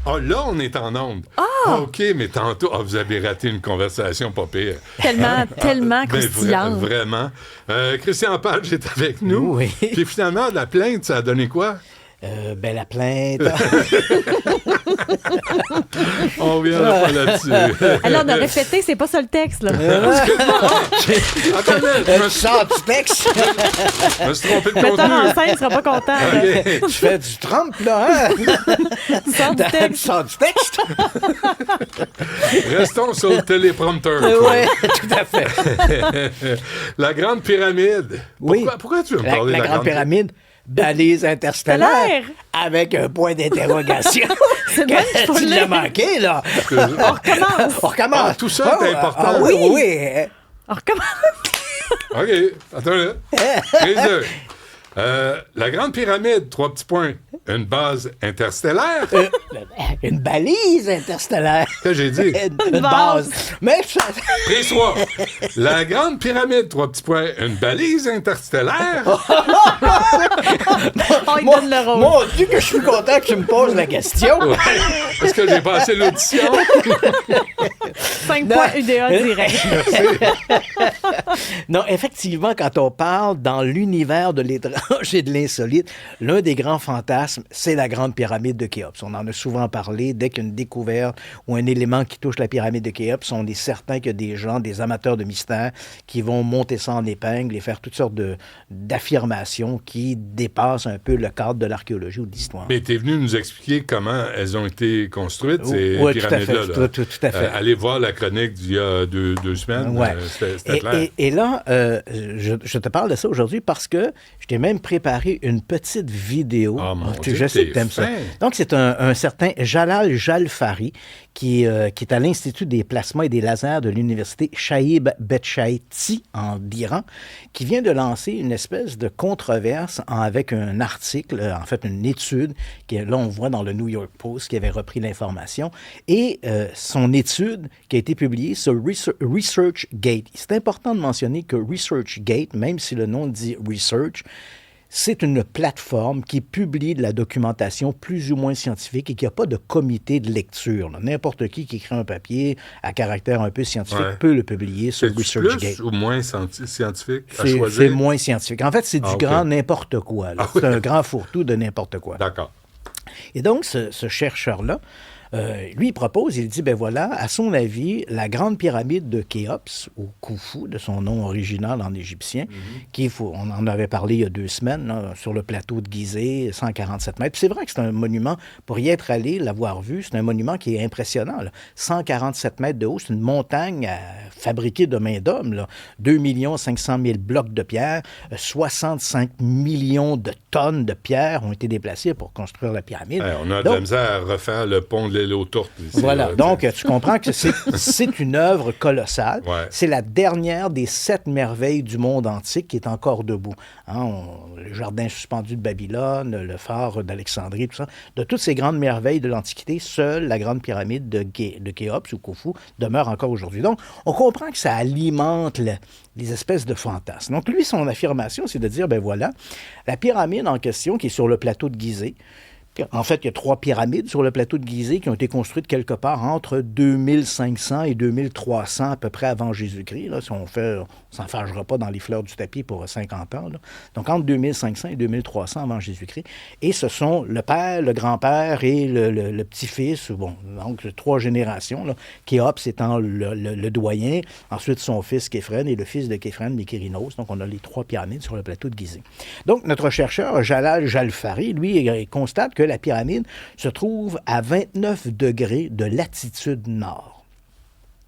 Là, on est en onde. OK, mais tantôt, vous avez raté une conversation pas pire. Tellement croustillante. Vraiment. Christian Page est avec nous. Oui. Puis finalement, la plainte, ça a donné quoi? La plainte. On reviendra pas là-dessus. Alors, on a répété, c'est pas ça le texte, là. Attendez, je me suis Du texte. trompé de Le metteur en contenu. scène sera pas content. OK. Tu fais du Trump, là, hein? Sors du texte. Sors du texte. Restons sur le téléprompteur. Oui, tout à fait. La Grande Pyramide. Oui. Pourquoi tu veux me parler La de la Grande Pyramide, balise interstellaire, Stellaire. avec un point d'interrogation. C'est le même qu'il faut Tu l'as lire. manqué, là. On recommence. On recommence. Tout ça est important. Oui, oui. On recommence. OK. Attends là. Prise deux. La Grande Pyramide, 3 petits points. Une base interstellaire. Une balise interstellaire. Qu'est-ce que j'ai dit? Une base. Mais ça... Prise 3. La Grande Pyramide, 3 petits points. Une balise interstellaire. Il donne le rôle. Mon Dieu, que je suis content que tu me poses la question. Ouais. Parce que j'ai passé l'audition. 5 points UDA direct. Non, effectivement, quand on parle dans l'univers de l'étrange et de l'insolite, l'un des grands fantasmes, c'est la Grande Pyramide de Khéops. On en a souvent parlé. Dès qu'il y a une découverte ou un élément qui touche la pyramide de Khéops, on est certain qu'il y a des gens, des amateurs de mystère, qui vont monter ça en épingle et faire toutes sortes d'affirmations qui dépassent un peu le cadre de l'archéologie ou de l'histoire. Mais t'es venu nous expliquer comment elles ont été construites, ces Oui, tout à fait, pyramides-là. Là. tout à fait. Allez voir la chronique d'il y a deux semaines. Ouais. C'était clair. Et là, je te parle de ça aujourd'hui parce que je t'ai même préparé une petite vidéo. Ah, mon Dieu, Je sais que t'es t'aimes ça. fin. Donc, c'est un certain Jalal Jalfari qui est à l'Institut des plasmas et des lasers de l'Université Shaib Betchaïti en Iran, qui vient de lancer une espèce de controverse avec un article, en fait une étude, là on voit dans le New York Post qui avait repris l'information, et son étude qui a été publiée sur ResearchGate. C'est important de mentionner que ResearchGate, même si le nom dit Research, c'est une plateforme qui publie de la documentation plus ou moins scientifique et qui n'a pas de comité de lecture. Là. N'importe qui écrit un papier à caractère un peu scientifique peut le publier sur ResearchGate. Plus ou moins scientifique à choisir? C'est moins scientifique. En fait, c'est du grand n'importe quoi. Là. C'est un grand fourre-tout de n'importe quoi. D'accord. Et donc, ce chercheur-là, lui, il propose, il dit, ben voilà, à son avis, la grande pyramide de Khéops, ou Khufu, de son nom original en égyptien, on en avait parlé il y a 2 semaines, là, sur le plateau de Gizeh, 147 mètres. Puis c'est vrai que c'est un monument, pour y être allé, l'avoir vu, c'est un monument qui est impressionnant. Là. 147 mètres de haut, c'est une montagne fabriquée de main d'homme. Là. 2 500 000 blocs de pierre, 65 millions de tonnes de pierre ont été déplacées pour construire la pyramide. On a de la misère à refaire le pont de l'île aux Tourtes. Ici, voilà, là, donc tu comprends que c'est une œuvre colossale. Ouais. C'est la dernière des 7 merveilles du monde antique qui est encore debout. Hein, le jardin suspendu de Babylone, le phare d'Alexandrie, tout ça. De toutes ces grandes merveilles de l'Antiquité, seule la grande pyramide de Khéops ou Khufu demeure encore aujourd'hui. Donc, on comprend que ça alimente les espèces de fantasmes. Donc, lui, son affirmation, c'est de dire, ben voilà, la pyramide en question, qui est sur le plateau de Gizeh, en fait, il y a 3 pyramides sur le plateau de Gizeh qui ont été construites quelque part entre 2500 et 2300 à peu près avant Jésus-Christ. Là, si on s'en fâchera pas dans les fleurs du tapis pour 50 ans. Là. Donc, entre 2500 et 2300 avant Jésus-Christ. Et ce sont le père, le grand-père et le petit-fils. Bon, donc, 3 générations. Là. Khéops étant le doyen. Ensuite, son fils Képhren et le fils de Képhren, Mykérinos. Donc, on a les 3 pyramides sur le plateau de Gizeh. Donc, notre chercheur, Jalal Jalfari, lui, il constate que la pyramide se trouve à 29 degrés de latitude nord.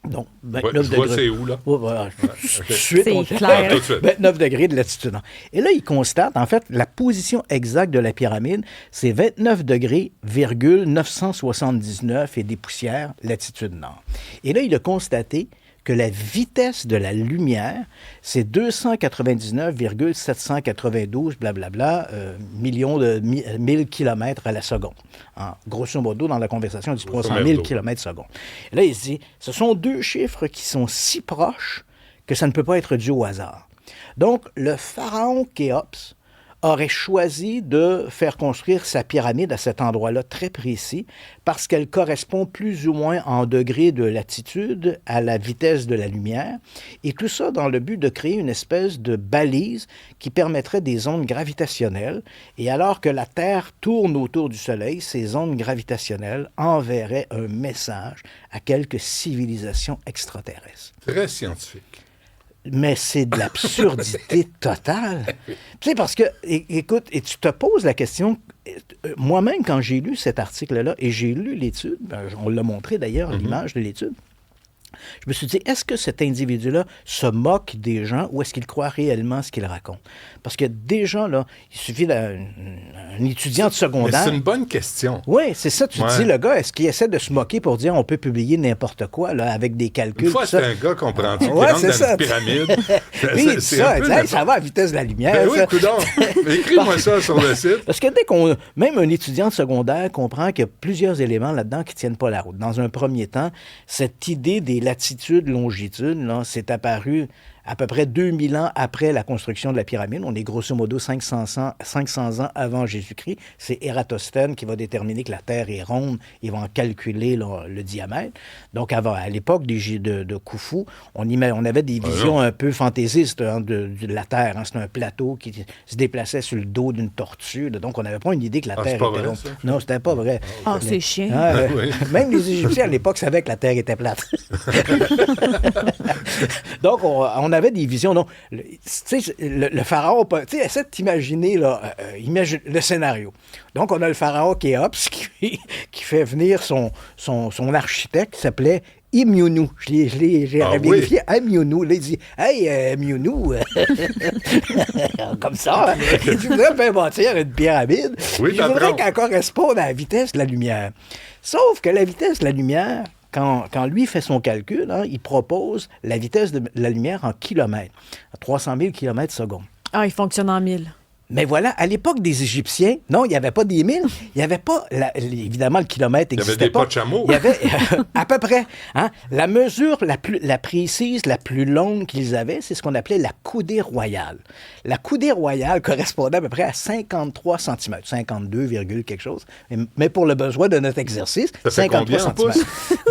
Donc, 29 degrés. C'est où, là? Oh, voilà. C'est clair. 29 degrés de latitude nord. Et là, il constate, en fait, la position exacte de la pyramide, c'est 29 degrés, 979 et des poussières, latitude nord. Et là, il a constaté que la vitesse de la lumière, c'est 299,792 blablabla millions de 1000 km à la seconde. Grosso modo, dans la conversation, il dit 300 000 km seconde. Et là, il se dit, ce sont 2 chiffres qui sont si proches que ça ne peut pas être dû au hasard. Donc, le pharaon Khéops aurait choisi de faire construire sa pyramide à cet endroit-là très précis parce qu'elle correspond plus ou moins en degrés de latitude à la vitesse de la lumière, et tout ça dans le but de créer une espèce de balise qui permettrait des ondes gravitationnelles, et alors que la Terre tourne autour du Soleil, ces ondes gravitationnelles enverraient un message à quelques civilisations extraterrestres. Très scientifique. Mais c'est de l'absurdité totale. Tu sais, parce que, écoute, et tu te poses la question, moi-même, quand j'ai lu cet article-là, et j'ai lu l'étude, on l'a montré d'ailleurs, l'image de l'étude, je me suis dit, est-ce que cet individu-là se moque des gens ou est-ce qu'il croit réellement ce qu'il raconte? Parce que des gens, là, il suffit d'un étudiant de secondaire... Mais c'est une bonne question. Oui, c'est ça. Tu te dis, le gars, est-ce qu'il essaie de se moquer pour dire on peut publier n'importe quoi là, avec des calculs? Une fois, c'est un gars, comprends-tu, qui ouais, rentre dans une pyramide. Oui, ça va à vitesse de la lumière. Ben oui, coudonc. Écris-moi ça sur le site. Parce que dès même un étudiant de secondaire comprend qu'il y a plusieurs éléments là-dedans qui ne tiennent pas la route. Dans un premier temps, cette idée des latitudes, longitudes, là, c'est apparu à peu près 2000 ans après la construction de la pyramide. On est grosso modo 500 ans avant Jésus-Christ. C'est Ératosthène qui va déterminer que la Terre est ronde. Il va en calculer le diamètre. Donc, à l'époque de Khufu, on avait des visions un peu fantaisistes de la Terre. Hein. C'était un plateau qui se déplaçait sur le dos d'une tortue. Donc, on n'avait pas une idée que la Terre était ronde. Non, c'était pas vrai. C'est chiant. Oui. Même les Égyptiens, à l'époque, savaient que la Terre était plate. Donc, on avait des visions. Donc, le pharaon, tu sais, essaie de t'imaginer, imagine le scénario. Donc, on a le pharaon Khéops qui fait venir son architecte qui s'appelait Imyonou. J'ai vérifié. Imyonou. Là, il dit hey, Imyonou, comme ça, tu voudrais me bâtir une pyramide. Oui, je voudrais qu'elle corresponde à la vitesse de la lumière. Sauf que la vitesse de la lumière, quand lui fait son calcul, hein, il propose la vitesse de la lumière en kilomètres, à 300 000 km/s. Ah, il fonctionne en 1000. Mais voilà, à l'époque des Égyptiens, non, il n'y avait pas des milles, il n'y avait pas, évidemment, le kilomètre n'existait pas. Il y avait des pas de chameau. Il y avait, à peu près, hein, la mesure la précise, la plus longue qu'ils avaient, c'est ce qu'on appelait la coudée royale. La coudée royale correspondait à peu près à 53 cm, 52, quelque chose, mais pour le besoin de notre exercice, ça 53 cm.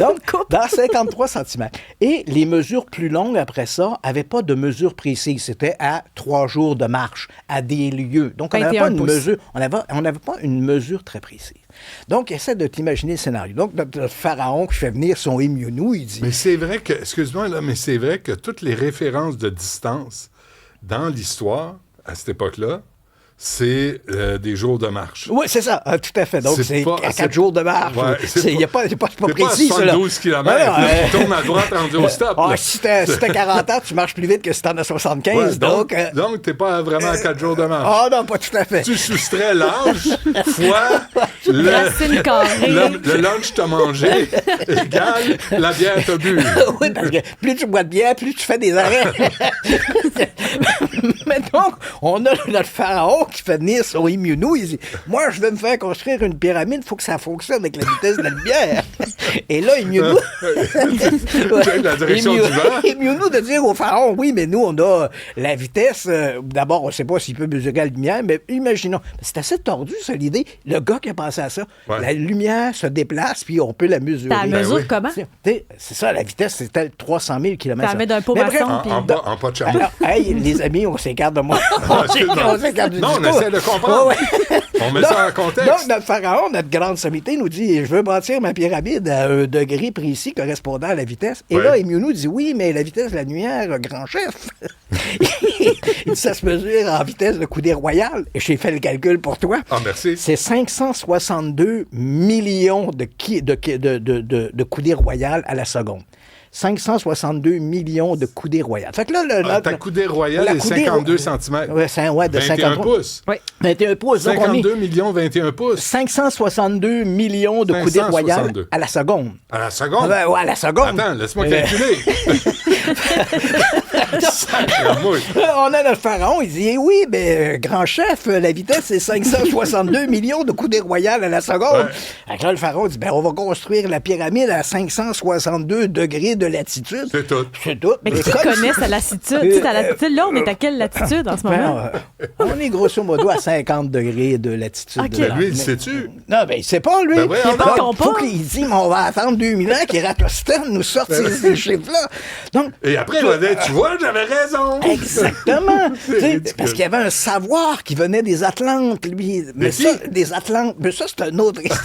Donc, dans 53 cm. Et les mesures plus longues, après ça, n'avaient pas de mesure précise. C'était à 3 jours de marche, à des lieux. Donc, on n'avait pas une mesure, on n'avait pas une mesure très précise. Donc, essaie de t'imaginer le scénario. Donc, notre pharaon qui fait venir son Imyonou, il dit... Mais c'est vrai que, excuse-moi, là, mais c'est vrai que toutes les références de distance dans l'histoire, à cette époque-là, c'est des jours de marche. Oui, c'est ça, tout à fait. Donc, c'est à 4 jours de marche. Ouais, c'est pas précis, ça. C'est pas 72 km. Tu tournes à droite rendu au stop. Si t'as 40 ans, tu marches plus vite que si t'en as 75. Ouais, donc t'es pas vraiment à 4 jours de marche. Ah non, pas tout à fait. Tu soustrais l'âge fois le lunch t'as mangé égale la bière t'as bu. Oui, parce que plus tu bois de bière, plus tu fais des arrêts. Mais donc, on a notre pharaon qui fait venir son Imyonou. Il dit, moi, je vais me faire construire une pyramide, il faut que ça fonctionne avec la vitesse de la lumière. Et là, Imyonou... la direction du vent. Imyonou de dire au pharaon, oui, mais nous, on a la vitesse. D'abord, on ne sait pas s'il peut mesurer la lumière, mais imaginons. C'est assez tordu, ça, l'idée. Le gars qui a pensé à ça. Ouais. La lumière se déplace, puis on peut la mesurer. Tu la mesures comment? C'est ça, la vitesse, c'était 300 000 km/h. Tu la mets d'un pot maçon. En pas de chameau. Alors, hey, les amis, on s'écarte de moi. On essaie de comprendre. On met ça en contexte. Donc, notre pharaon, notre grande sommité, nous dit, je veux bâtir ma pyramide à un degré précis correspondant à la vitesse. Et là, Imyonou dit, oui, mais la vitesse de la lumière, grand chef. Il dit, ça se mesure en vitesse de coudée royale. Et j'ai fait le calcul pour toi. Ah, merci. C'est 562 millions de coudées royales à la seconde. 562 millions de coudées royales. Fait que là, ta coudée royale est 52 cm. Ouais, de 21 pouces. Oui. 21 pouces. 52 millions, 21 pouces. 562 millions de coudées royales à la seconde. À la seconde? Ouais, à la seconde. Attends, laisse-moi calculer. Sacramouille. On a notre pharaon, il dit, oui, ben, grand chef, la vitesse, c'est 562 millions de coudées royales à la seconde. Fait que là, le pharaon dit, ben, on va construire la pyramide à 562 degrés de latitude. C'est tout. C'est tout. Mais qui connaît sa latitude? Tu sais, ta latitude, là, on est à quelle latitude en ce moment? On est grosso modo à 50 degrés de latitude. Ok. Ben, lui, il sait-tu? Non, ben, il sait pas, lui. Ben, voyons donc. Donc, faut qu'il dit, mais on va attendre 2000 ans qu'Ératosthène nous sorte ces chiffres-là. Donc, Et après, il va dire, tu vois, j'avais raison. exactement. Tu sais, ridicule. parce qu'il y avait un savoir qui venait des Atlantes, lui. Mais qui? ça, des Atlantes, mais ça, c'est un autre histoire.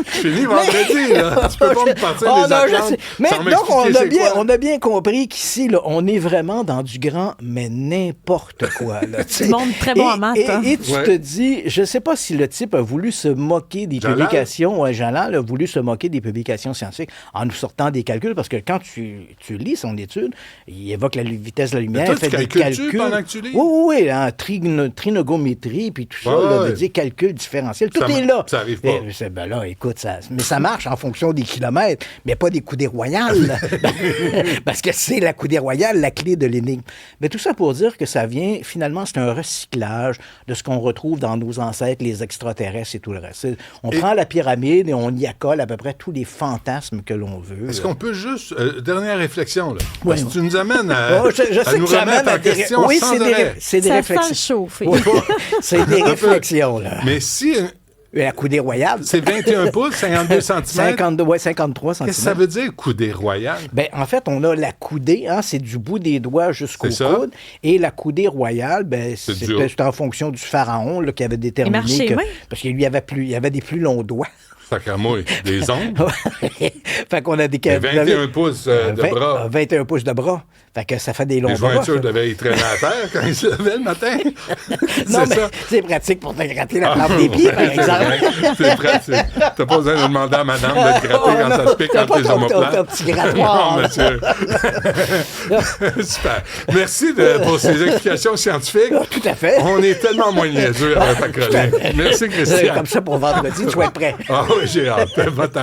Fini vendredi, là. Tu peux pas me partir Oh, des non, je Atlantes sais. Mais sans donc, m'expliquer c'est quoi. on a bien compris qu'ici, là, on est vraiment dans du grand, mais n'importe quoi. Là, tu sais. Du monde très bon en maths, hein. Et tu te dis, je sais pas si le type a voulu se moquer des Jalal? publications, Jalal a voulu se moquer des publications scientifiques en nous sortant des calculs, parce que quand tu lis son étude, il évoque la vitesse de la lumière, toi, il fait tu des calcules-tu calculs. pendant que tu lis? Oui, hein, trinogométrie, puis tout ça, Ouais, là, ouais. veut dire calcul différentiel, tout Ça est ma- là. ça arrive pas. Ben là, écoute, mais ça marche en fonction des kilomètres, mais pas des coudées royales. Parce que c'est la coudée royale, la clé de l'énigme. Mais tout ça pour dire que ça vient, finalement, c'est un recyclage de ce qu'on retrouve dans nos ancêtres, les extraterrestres et tout le reste. On prend la pyramide et on y accole à peu près tous les fantasmes que l'on veut. Est-ce qu'on peut juste... dernière réflexion, là. Oui. Parce que tu nous amènes à, Oh, je à sais nous que ça remettre amène en à des... question Oui, sans arrêt. c'est des Ça sent réflexions. chauffer. C'est des réflexions, là. Mais si La coudée royale. c'est 21 pouces, 52 cm, 52, ouais, 53 cm. qu'est-ce que ça veut dire, coudée royale? Ben, en fait, on a la coudée, hein, c'est du bout des doigts jusqu'au C'est ça. coude. Et la coudée royale, ben, C'est c'était en fonction du pharaon là, qui avait déterminé Il marchait que... main. Parce qu'il y avait des plus longs doigts. Sacramouille, des ongles. Fait qu'on a des... Et 21 pouces de bras. 21 pouces de bras. Fait que ça fait des longs Les bras. jointures ça. devaient y traîner à terre quand ils se levaient le matin. Non, C'est mais ça. c'est pratique pour te gratter la plante des pieds, par Ouais, c'est exemple. vrai. C'est pratique. T'as pas besoin de demander à madame de te gratter Oh, quand non, ça se pique t'as entre pas les ton omoplates. petit grattoir. Non, monsieur. Super. Merci pour ces explications scientifiques. Tout à fait. On est tellement moins niaiseux avec ta chronique. Merci, Christian. Comme ça, pour vendredi, tu vas être prêt. Ah oui, j'ai hâte. Va-t'en.